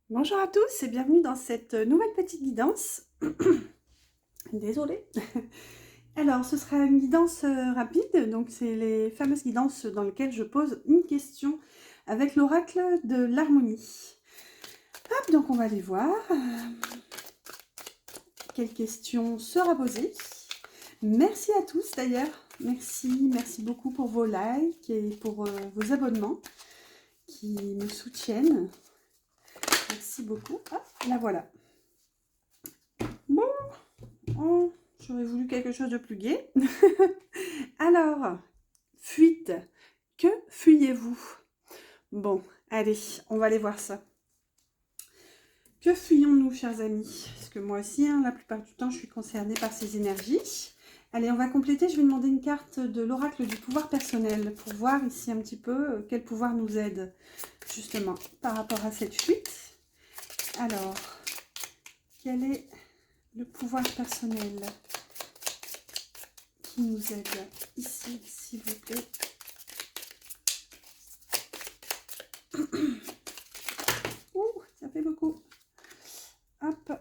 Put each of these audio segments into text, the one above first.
Bonjour à tous et bienvenue dans cette nouvelle petite guidance. Désolée. Alors, ce sera une guidance rapide, donc c'est les fameuses guidances dans lesquelles je pose une question avec l'oracle de l'harmonie. Hop, donc on va aller voir quelle question sera posée. Merci à tous d'ailleurs, merci beaucoup pour vos likes et pour vos abonnements qui me soutiennent. Merci beaucoup. Hop, la voilà. Bon, oh, j'aurais voulu quelque chose de plus gai. Alors, fuite. Que fuyez-vous? Bon, allez, on va aller voir ça. Que fuyons-nous, chers amis? Parce que moi aussi, la plupart du temps, je suis concernée par ces énergies. Allez, on va compléter. Je vais demander une carte de l'oracle du pouvoir personnel pour voir ici un petit peu quel pouvoir nous aide, justement, par rapport à cette fuite. Alors, quel est le pouvoir personnel qui nous aide ici, s'il vous plaît? Ouh, ça fait beaucoup. Hop.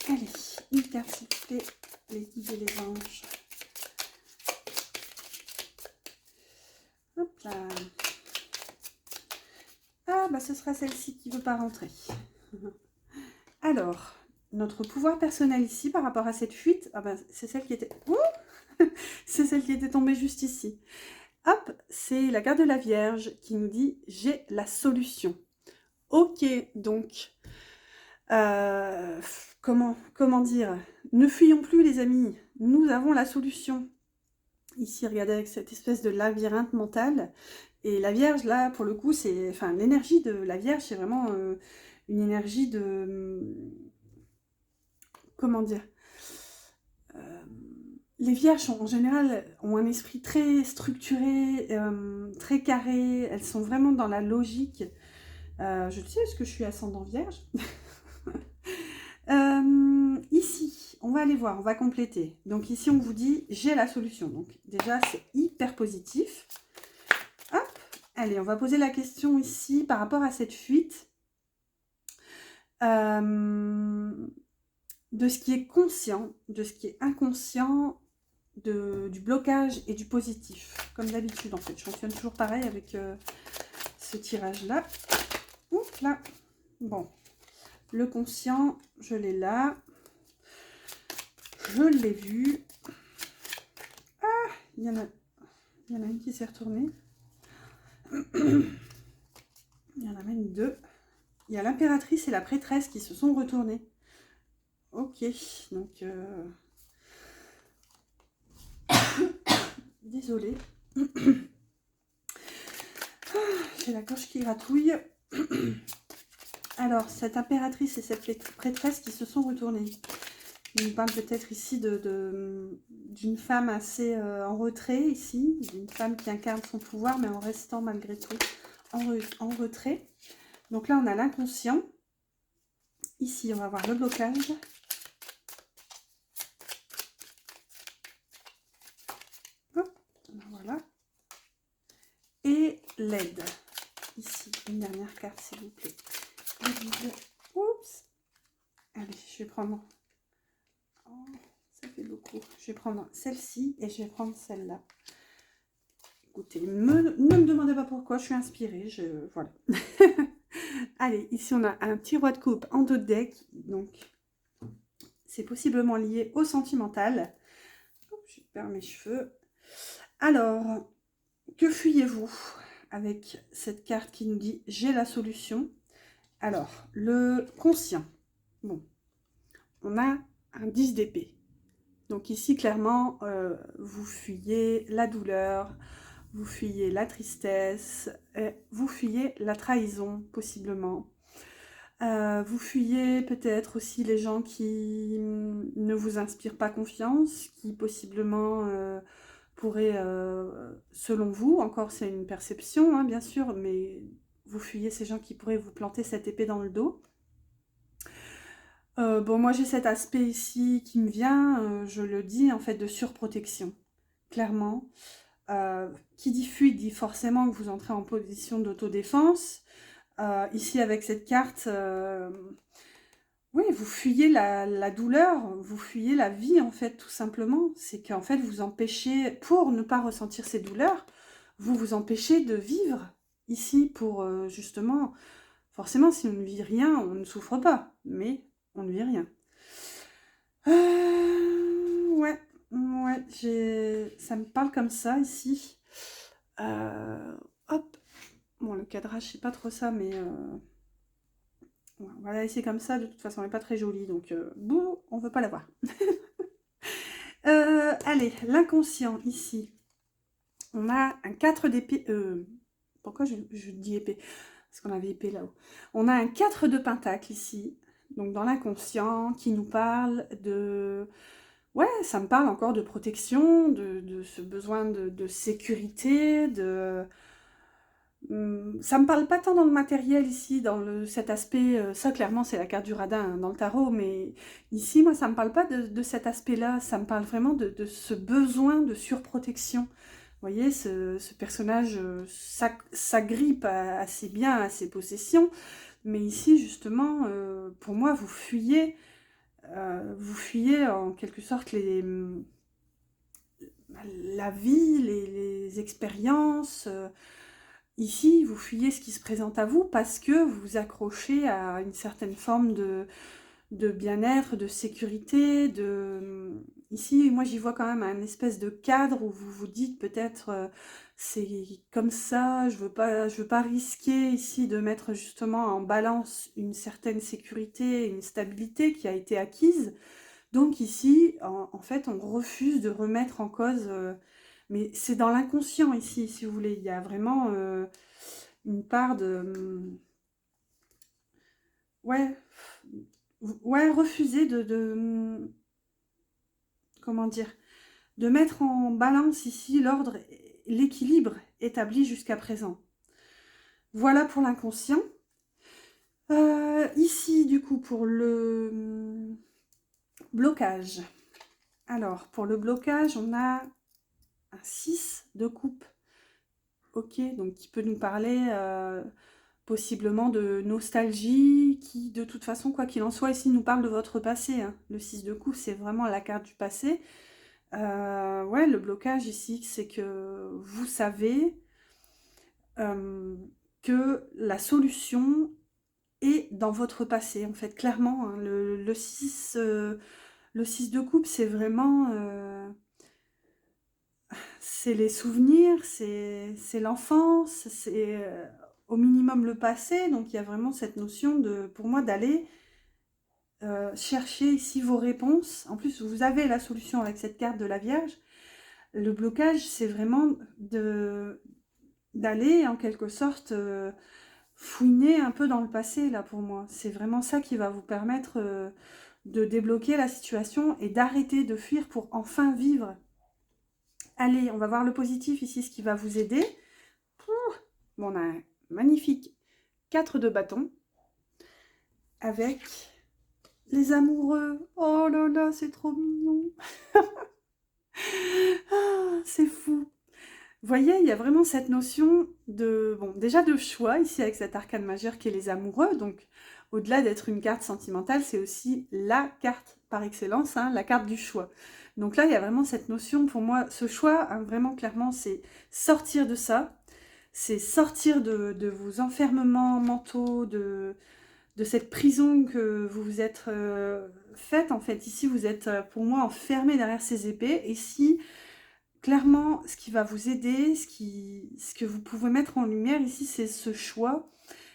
Allez, une carte s'il vous plaît. Les guides et les anges. Hop là. Ah, bah ce sera celle-ci qui ne veut pas rentrer. Alors, notre pouvoir personnel ici par rapport à cette fuite, ah bah, c'est celle qui était... c'est celle qui était tombée juste ici. Hop, c'est la carte de la Vierge qui nous dit « J'ai la solution ». Ok, donc, comment dire? Ne fuyons plus les amis, nous avons la solution. Ici, regardez avec cette espèce de labyrinthe mental. Et la Vierge, là, pour le coup, c'est... Enfin, l'énergie de la Vierge, c'est vraiment une énergie de... Comment dire? Les Vierges, en général, ont un esprit très structuré, très carré. Elles sont vraiment dans la logique. Je le sais, parce que je suis ascendant Vierge. Ici, on va aller voir, on va compléter. Donc ici, on vous dit, j'ai la solution. Donc déjà, c'est hyper positif. Hop, allez, on va poser la question ici par rapport à cette fuite. De ce qui est conscient, de ce qui est inconscient, du blocage et du positif. Comme d'habitude, en fait. Je fonctionne toujours pareil avec ce tirage-là. Ouf, là. Bon. Le conscient, je l'ai là. Je l'ai vu. Ah, il y en a une qui s'est retournée. Il y en a même deux. Il y a l'impératrice et la prêtresse qui se sont retournées. Ok, donc... Désolée. J'ai la gorge qui gratouille. Alors, cette impératrice et cette prêtresse qui se sont retournées. On parle peut-être ici d'une femme assez en retrait, ici. D'une femme qui incarne son pouvoir, mais en restant malgré tout en retrait. Donc là, on a l'inconscient. Ici, on va voir le blocage. Hop, voilà. Et l'aide. Ici, une dernière carte, s'il vous plaît. Oups. Allez, je vais prendre... Oh, ça fait beaucoup. Je vais prendre celle-ci et je vais prendre celle-là. Écoutez, ne me demandez pas pourquoi, je suis inspirée. Voilà. Allez, ici, on a un petit roi de coupe en dos de deck. Donc, c'est possiblement lié au sentimental. Oh, je perds mes cheveux. Alors, que fuyez-vous avec cette carte qui nous dit « J'ai la solution ». Alors, le conscient. Bon, on a un 10 d'épée. Donc ici, clairement, vous fuyez la douleur, vous fuyez la tristesse, vous fuyez la trahison, possiblement. Vous fuyez peut-être aussi les gens qui ne vous inspirent pas confiance, qui possiblement pourraient, selon vous, encore c'est une perception, hein, bien sûr, mais vous fuyez ces gens qui pourraient vous planter cette épée dans le dos. Bon, moi j'ai cet aspect ici qui me vient, je le dis, en fait, de surprotection, clairement. Qui dit fuite dit forcément que vous entrez en position d'autodéfense. Ici, avec cette carte, oui, vous fuyez la douleur, vous fuyez la vie, en fait, tout simplement. C'est qu'en fait, vous empêchez, pour ne pas ressentir ces douleurs, vous vous empêchez de vivre ici pour, justement, forcément, si on ne vit rien, on ne souffre pas, mais on ne vit rien. Ouais, ouais, ça me parle comme ça, ici. Hop, bon, le cadrage, c'est pas trop ça, mais... on va la laisser comme ça, de toute façon elle n'est pas très jolie, donc bouh, on veut pas la voir. Allez, l'inconscient ici. On a un 4 d'épée. Pourquoi je dis épée? Parce qu'on avait épée là-haut. On a un 4 de pentacle ici, donc dans l'inconscient, qui nous parle de... Ouais, ça me parle encore de protection, de ce besoin de sécurité, de... Ça me parle pas tant dans le matériel ici, dans cet aspect, ça clairement c'est la carte du radin hein, dans le tarot, mais ici moi ça me parle pas de cet aspect-là, ça me parle vraiment de ce besoin de surprotection. Vous voyez, ce personnage s'agrippe assez bien à ses possessions, mais ici justement, pour moi vous fuyez en quelque sorte la vie, les expériences. Ici, vous fuyez ce qui se présente à vous parce que vous vous accrochez à une certaine forme de bien-être, de sécurité. Ici, moi, j'y vois quand même un espèce de cadre où vous vous dites peut-être c'est comme ça, je veux pas risquer ici de mettre justement en balance une certaine sécurité, une stabilité qui a été acquise. Donc ici, en fait, on refuse de remettre en cause... mais c'est dans l'inconscient ici, si vous voulez. Il y a vraiment une part de... Ouais, ouais, refuser comment dire? De mettre en balance ici l'ordre, l'équilibre établi jusqu'à présent. Voilà pour l'inconscient. Ici, du coup, pour le blocage. Alors, pour le blocage, on a un 6 de coupe. Ok, donc qui peut nous parler possiblement de nostalgie, qui de toute façon, quoi qu'il en soit, ici nous parle de votre passé. Hein. Le 6 de coupe, c'est vraiment la carte du passé. Ouais, le blocage ici, c'est que vous savez que la solution est dans votre passé, en fait, clairement. Hein, le 6 de coupe, c'est vraiment... c'est les souvenirs, c'est l'enfance, c'est au minimum le passé. Donc il y a vraiment cette notion de, pour moi, d'aller chercher ici vos réponses. En plus, vous avez la solution avec cette carte de la Vierge. Le blocage, c'est vraiment d'aller en quelque sorte fouiner un peu dans le passé, là, pour moi. C'est vraiment ça qui va vous permettre de débloquer la situation et d'arrêter de fuir pour enfin vivre. Allez, on va voir le positif ici, ce qui va vous aider. Bon, on a un magnifique 4 de bâton avec les amoureux. Oh là là, c'est trop mignon. Ah, c'est fou. Vous voyez, il y a vraiment cette notion de, bon, déjà de choix ici avec cet arcane majeur qui est les amoureux. Donc, au-delà d'être une carte sentimentale, c'est aussi la carte par excellence, hein, la carte du choix. Donc là, il y a vraiment cette notion, pour moi, ce choix, hein, vraiment clairement, c'est sortir de ça. C'est sortir de vos enfermements mentaux, de cette prison que vous vous êtes faite. En fait, ici, vous êtes, pour moi, enfermé derrière ces épées. Et si, clairement, ce qui va vous aider, ce que vous pouvez mettre en lumière ici, c'est ce choix.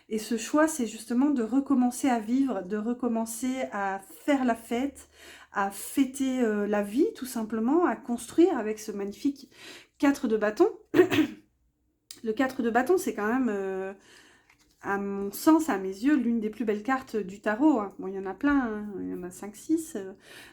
Et ce choix, c'est justement de recommencer à vivre, de recommencer à faire la fête, à fêter la vie, tout simplement, à construire avec ce magnifique 4 de bâton. Le 4 de bâton, c'est quand même, à mon sens, à mes yeux, l'une des plus belles cartes du tarot. Hein. Bon, il y en a plein, hein. Il y en a 5-6,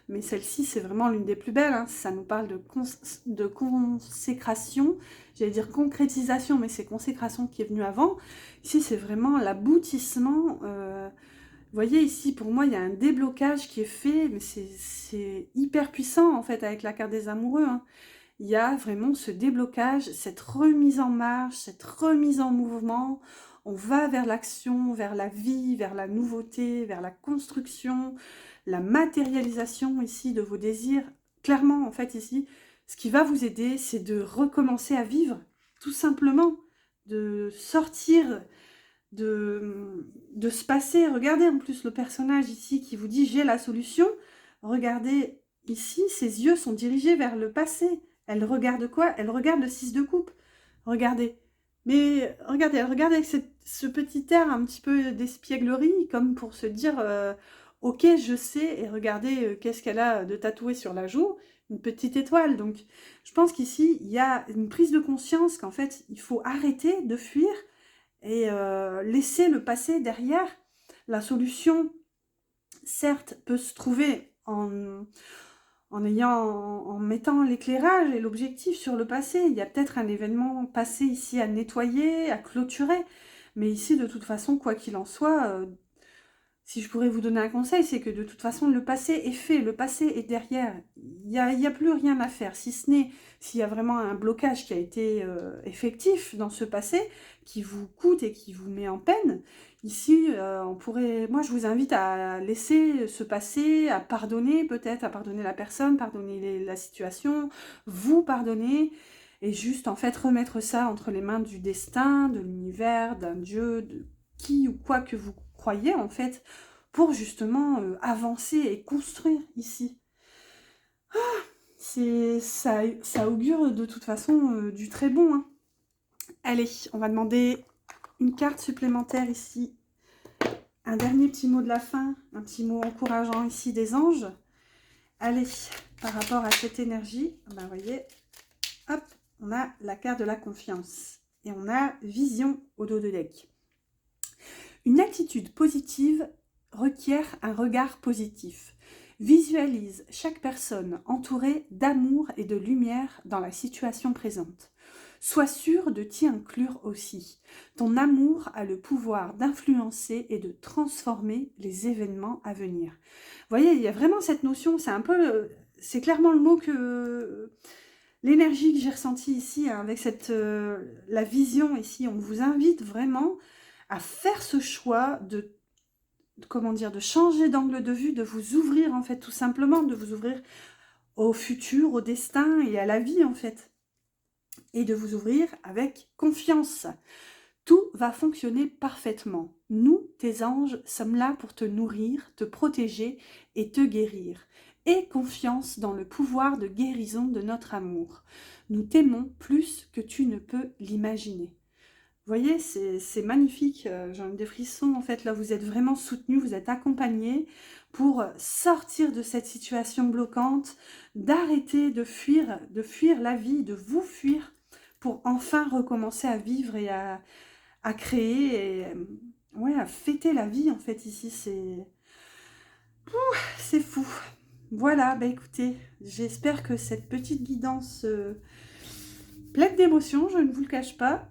mais celle-ci, c'est vraiment l'une des plus belles. Hein. Ça nous parle de consécration, j'allais dire concrétisation, mais c'est consécration qui est venue avant. Ici, c'est vraiment l'aboutissement. Vous voyez, ici, pour moi, il y a un déblocage qui est fait, mais c'est hyper puissant, en fait, avec la carte des amoureux. Hein. Il y a vraiment ce déblocage, cette remise en marche, cette remise en mouvement. On va vers l'action, vers la vie, vers la nouveauté, vers la construction, la matérialisation ici de vos désirs. Clairement, en fait, ici, ce qui va vous aider, c'est de recommencer à vivre, tout simplement, de sortir de se passer. Regardez en plus le personnage ici qui vous dit « j'ai la solution ». Regardez ici, ses yeux sont dirigés vers le passé. Elle regarde quoi? Elle regarde le 6 de coupe. Regardez. Mais regardez, elle regarde avec ce petit air un petit peu d'espièglerie, comme pour se dire ok, je sais, et regardez qu'est-ce qu'elle a de tatoué sur la joue, une petite étoile. Donc, je pense qu'ici, il y a une prise de conscience qu'en fait, il faut arrêter de fuir et laisser le passé derrière. La solution, certes, peut se trouver en mettant l'éclairage et l'objectif sur le passé. Il y a peut-être un événement passé ici à nettoyer, à clôturer, mais ici, de toute façon, quoi qu'il en soit, si je pourrais vous donner un conseil, c'est que de toute façon, le passé est fait, le passé est derrière. Il n'y a plus rien à faire, si ce n'est s'il y a vraiment un blocage qui a été effectif dans ce passé, qui vous coûte et qui vous met en peine. Ici, moi je vous invite à laisser ce passé, à pardonner peut-être, à pardonner la personne, pardonner la situation, vous pardonner, et juste en fait remettre ça entre les mains du destin, de l'univers, d'un Dieu, de qui ou quoi que vous croyez en fait, pour justement avancer et construire ici. Ça augure de toute façon du très bon. Hein. Allez, on va demander une carte supplémentaire ici. Un dernier petit mot de la fin, un petit mot encourageant ici des anges. Allez, par rapport à cette énergie, ben, vous voyez, hop, on a la carte de la confiance. Et on a vision au dos de deck. Une attitude positive requiert un regard positif. Visualise chaque personne entourée d'amour et de lumière dans la situation présente. Sois sûr de t'y inclure aussi. Ton amour a le pouvoir d'influencer et de transformer les événements à venir. Vous voyez, il y a vraiment cette notion, c'est clairement le mot que... L'énergie que j'ai ressentie ici, hein, avec la vision ici, on vous invite vraiment à faire ce choix de changer d'angle de vue, de vous ouvrir en fait, tout simplement, de vous ouvrir au futur, au destin et à la vie en fait. Et de vous ouvrir avec confiance. Tout va fonctionner parfaitement. Nous, tes anges, sommes là pour te nourrir, te protéger et te guérir. Aie confiance dans le pouvoir de guérison de notre amour. Nous t'aimons plus que tu ne peux l'imaginer. Vous voyez, c'est magnifique, j'ai des frissons en fait, là vous êtes vraiment soutenus, vous êtes accompagnés pour sortir de cette situation bloquante, d'arrêter de fuir la vie, de vous fuir pour enfin recommencer à vivre et à créer et ouais, à fêter la vie en fait ici, c'est fou. Voilà, bah écoutez, j'espère que cette petite guidance pleine d'émotions, je ne vous le cache pas,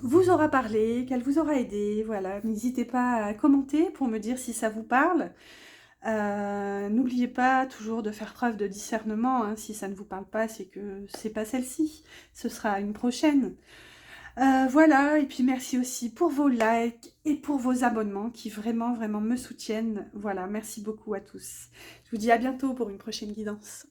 vous aura parlé, qu'elle vous aura aidé. Voilà, n'hésitez pas à commenter pour me dire si ça vous parle. N'oubliez pas toujours de faire preuve de discernement. Hein. Si ça ne vous parle pas, c'est que c'est pas celle-ci. Ce sera une prochaine. Voilà, et puis merci aussi pour vos likes et pour vos abonnements qui vraiment, vraiment me soutiennent. Voilà, merci beaucoup à tous. Je vous dis à bientôt pour une prochaine guidance.